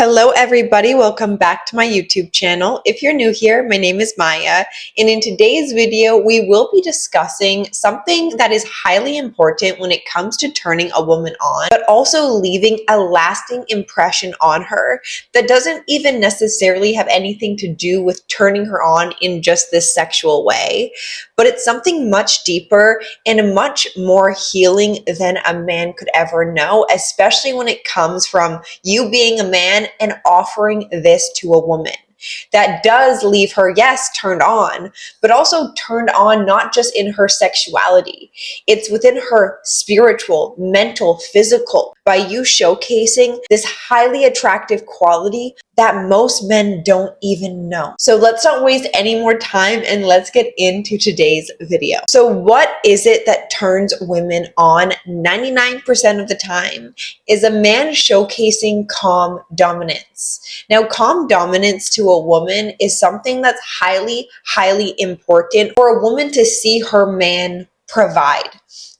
Hello everybody, welcome back to my YouTube channel. If you're new here, my name is Maya, and in today's video, we will be discussing something that is highly important when it comes to turning a woman on, but also leaving a lasting impression on her that doesn't even necessarily have anything to do with turning her on in just this sexual way, but it's something much deeper and much more healing than a man could ever know, especially when it comes from you being a man and offering this to a woman that does leave her, yes, turned on, but also turned on not just in her sexuality. It's within her spiritual, mental, physical, by you showcasing this highly attractive quality that most men don't even know. So let's not waste any more time and let's get into today's video. So what is it that turns women on 99% of the time? Is a man showcasing calm dominance. Now, calm dominance to a woman is something that's highly, highly important for a woman to see her man provide.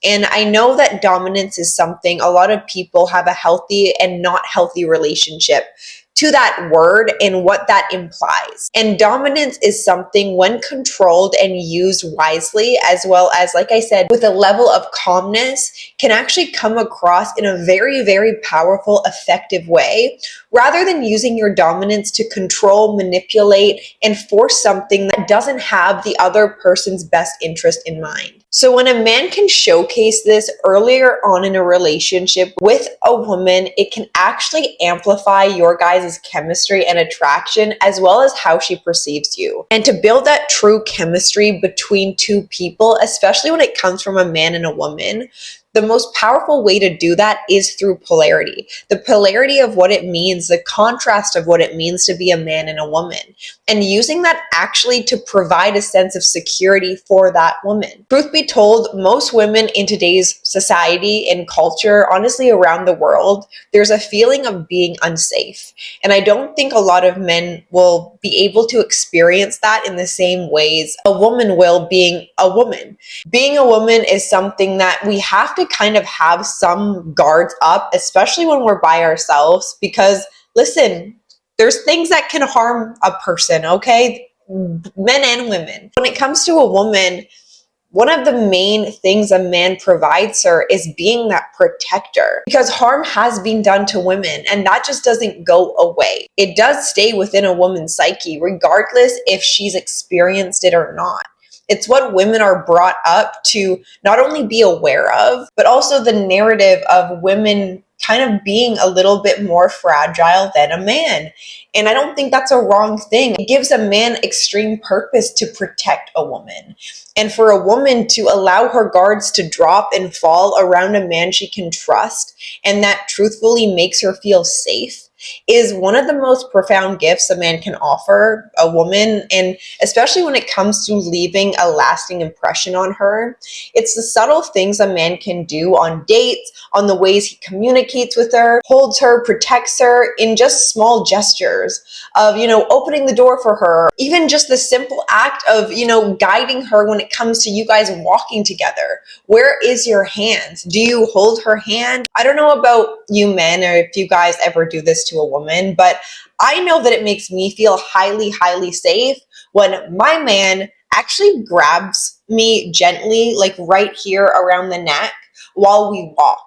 And I know that dominance is something a lot of people have a healthy and not healthy relationship to that word and what that implies. And dominance is something, when controlled and used wisely, as well as, like I said, with a level of calmness, can actually come across in a very, very powerful, effective way, rather than using your dominance to control, manipulate, and force something that doesn't have the other person's best interest in mind. So when a man can showcase this earlier on in a relationship with a woman, it can actually amplify your guys' chemistry and attraction, as well as how she perceives you. And to build that true chemistry between two people, especially when it comes from a man and a woman, the most powerful way to do that is through polarity. The polarity of what it means, the contrast of what it means to be a man and a woman, and using that actually to provide a sense of security for that woman. Truth be told, most women in today's society and culture, honestly around the world, there's a feeling of being unsafe. And I don't think a lot of men will be able to experience that in the same ways a woman will, being a woman. Being a woman is something that we have to kind of have some guards up, especially when we're by ourselves, because listen, there's things that can harm a person, okay? Men and women. When it comes to a woman, one of the main things a man provides her is being that protector, because harm has been done to women and that just doesn't go away. It does stay within a woman's psyche, regardless if she's experienced it or not. It's what women are brought up to not only be aware of, but also the narrative of women kind of being a little bit more fragile than a man. And I don't think that's a wrong thing. It gives a man extreme purpose to protect a woman. And for a woman to allow her guards to drop and fall around a man she can trust, and that truthfully makes her feel safe, is one of the most profound gifts a man can offer a woman. And especially when it comes to leaving a lasting impression on her, it's the subtle things a man can do on dates, on the ways he communicates with her, holds her, protects her, in just small gestures of, opening the door for her, even just the simple act of, guiding her when it comes to you guys walking together. Where is your hand? Do you hold her hand? I don't know about you men, or if you guys ever do this to a woman, but I know that it makes me feel highly, highly safe when my man actually grabs me gently, like right here around the neck while we walk.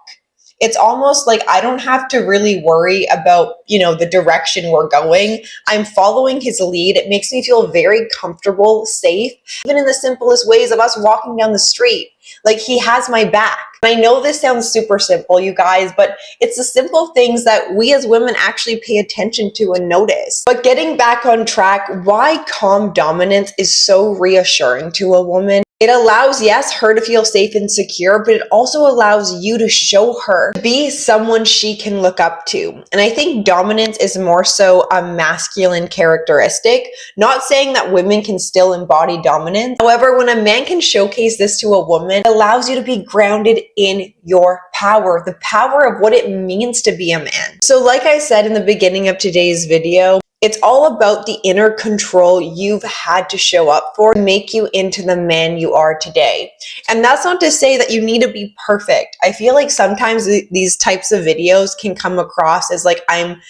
It's almost like I don't have to really worry about, the direction we're going. I'm following his lead. It makes me feel very comfortable, safe, even in the simplest ways of us walking down the street. Like, he has my back. I know this sounds super simple, you guys, but it's the simple things that we as women actually pay attention to and notice. But getting back on track, why calm dominance is so reassuring to a woman. It allows, yes, her to feel safe and secure, but it also allows you to show her to be someone she can look up to. And I think dominance is more so a masculine characteristic, not saying that women can still embody dominance. However, when a man can showcase this to a woman, it allows you to be grounded in your power, the power of what it means to be a man. So like I said in the beginning of today's video, it's all about the inner control you've had to show up for to make you into the man you are today. And that's not to say that you need to be perfect. I feel like sometimes these types of videos can come across as like I'm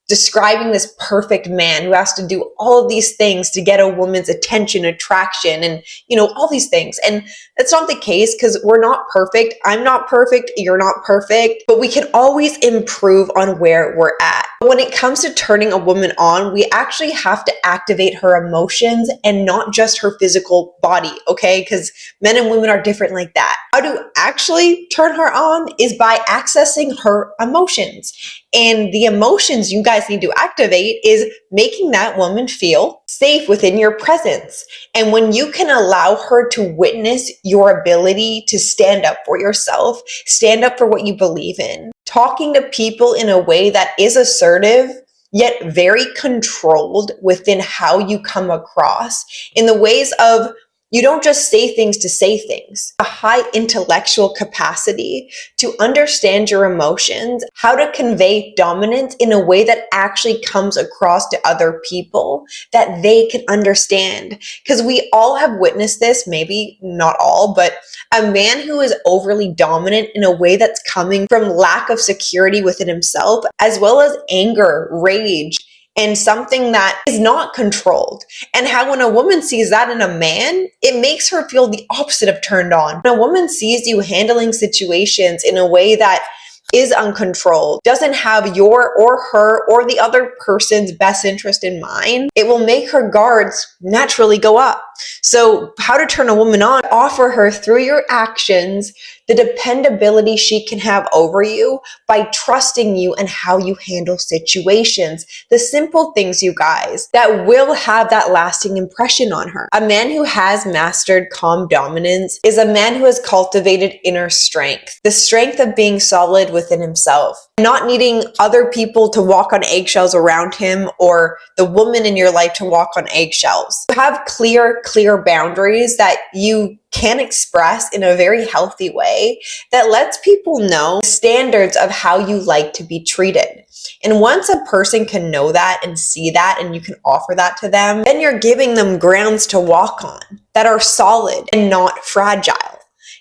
describing this perfect man who has to do all of these things to get a woman's attention, attraction, and, all these things. And that's not the case, because we're not perfect. I'm not perfect. You're not perfect, but we can always improve on where we're at. When it comes to turning a woman on, we actually have to activate her emotions and not just her physical body, okay? Because men and women are different like that. How to actually turn her on is by accessing her emotions. And the emotions you guys need to activate is making that woman feel safe within your presence. And when you can allow her to witness your ability to stand up for yourself, stand up for what you believe in, talking to people in a way that is assertive, yet very controlled within how you come across, in the ways of, you don't just say things to say things. A high intellectual capacity to understand your emotions, how to convey dominance in a way that actually comes across to other people that they can understand. Because we all have witnessed this, maybe not all, but a man who is overly dominant in a way that's coming from lack of security within himself, as well as anger, rage, and something that is not controlled. And how when a woman sees that in a man, it makes her feel the opposite of turned on. When a woman sees you handling situations in a way that is uncontrolled, doesn't have your or her or the other person's best interest in mind, it will make her guards naturally go up. So how to turn a woman on? Offer her through your actions the dependability she can have over you by trusting you and how you handle situations. The simple things, you guys, that will have that lasting impression on her. A man who has mastered calm dominance is a man who has cultivated inner strength, the strength of being solid within himself, not needing other people to walk on eggshells around him or the woman in your life to walk on eggshells. Have clear boundaries that you can express in a very healthy way that lets people know the standards of how you like to be treated. And once a person can know that and see that, and you can offer that to them, then you're giving them grounds to walk on that are solid and not fragile.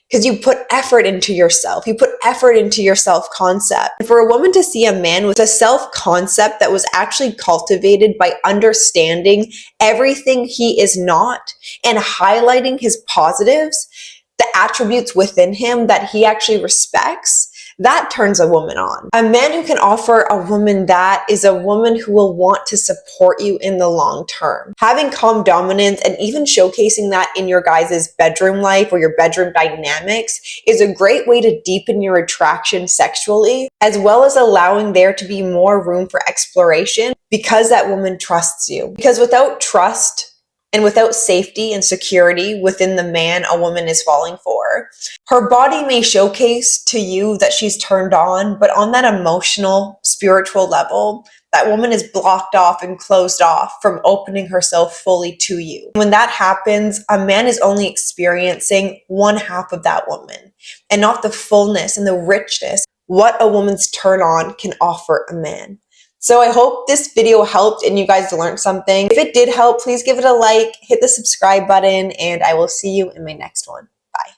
Because you put effort into yourself. You put effort into your self-concept. And for a woman to see a man with a self-concept that was actually cultivated by understanding everything he is not and highlighting his positives, the attributes within him that he actually respects, that turns a woman on. A man who can offer a woman that is a woman who will want to support you in the long term. Having calm dominance and even showcasing that in your guys' bedroom life or your bedroom dynamics is a great way to deepen your attraction sexually, as well as allowing there to be more room for exploration because that woman trusts you. Because without trust, and without safety and security within the man a woman is falling for, her body may showcase to you that she's turned on, but on that emotional, spiritual level, that woman is blocked off and closed off from opening herself fully to you. When that happens, a man is only experiencing one half of that woman and not the fullness and the richness what a woman's turn on can offer a man. So I hope this video helped and you guys learned something. If it did help, please give it a like, hit the subscribe button, and I will see you in my next one. Bye.